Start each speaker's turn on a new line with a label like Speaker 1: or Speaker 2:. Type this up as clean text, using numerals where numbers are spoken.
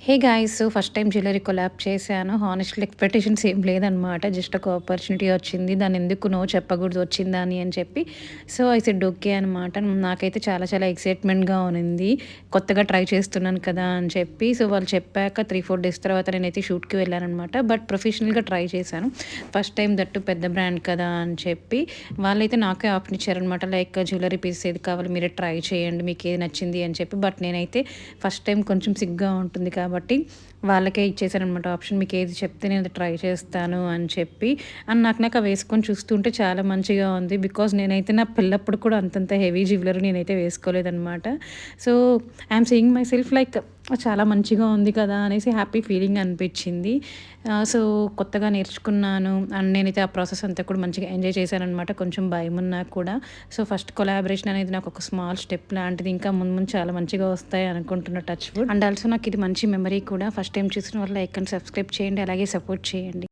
Speaker 1: Hey guys! First time jewellery collab చేశాను. Honestly expectations ఏం లేదనమాట. జస్ట్ ఒక ఆపర్చునిటీ వచ్చింది. దాన్నెందుకు నో చెప్పకూడదు వచ్చిందని అని చెప్పి. సో, ఐ సెడ్ ఓకే అనమాట. నాకైతే చాలా చాలా ఎక్సైట్‌మెంట్‌గా ఉన్నింది. కొత్తగా ట్రై చేస్తున్నాను కదా అని చెప్పి. సో, వాళ్ళు చెప్పాక 3, 4 డేస్ తర్వాత నేనైతే షూట్‌కి వెళ్ళాననమాట. బట్ ప్రొఫెషనల్‌గా ట్రై చేశాను. ఫస్ట్ టైమ్ దట్టు పెద్ద బ్రాండ్ కదా అని చెప్పి. వాళ్ళైతే నాకే ఆప్షన్ ఇచ్చారనమాట. లైక్ జ్యువెల్లరీ పీస్ ఏది కావాలి మీరే ట్రై చేయండి. మీకేది నచ్చింది అని చెప్పి. బట్ నేనైతే ఫస్ట్ టైమ్ కొంచెం సిగ్గుగా ఉంటుంది కాబట్టి వాళ్ళకే ఇచ్చేసాననమాట ఆప్షన్. మీకేది చెప్తే నేను అది ట్రై చేస్తాను అని చెప్పి. అండ్ నాకు అవి వేసుకొని చూస్తుంటే చాలా మంచిగా ఉంది. బికాజ్ నేనైతే నా పెళ్ళప్పుడు కూడా అంతంత హెవీ జ్యువెల్లరీ నేనైతే వేసుకోలేదనమాట. So, I'm seeing myself like చాలా మంచిగా ఉంది కదా అనేసి హ్యాపీ ఫీలింగ్ అనిపించింది. సో, కొత్తగా నేర్చుకున్నాను. అండ్ నేనైతే ఆ ప్రాసెస్ అంతా కూడా మంచిగా ఎంజాయ్ చేశాననమాట. కొంచెం భయమున్నా కూడా. సో, ఫస్ట్ కొలాబరేషన్ అనేది నాకు ఒక స్మాల్ స్టెప్ లాంటిది. ఇంకా ముందు ముందు చాలా మంచిగా వస్తాయి అనుకుంటున్న టచ్ వుడ్. అండ్ ఆల్సో నాకు ఇది మంచి మెమరీ కూడా. ఫస్ట్ టైమ్ చూసిన వాళ్ళు లైక్ అండ్ సబ్స్క్రైబ్ చేయండి. అలాగే సపోర్ట్ చేయండి.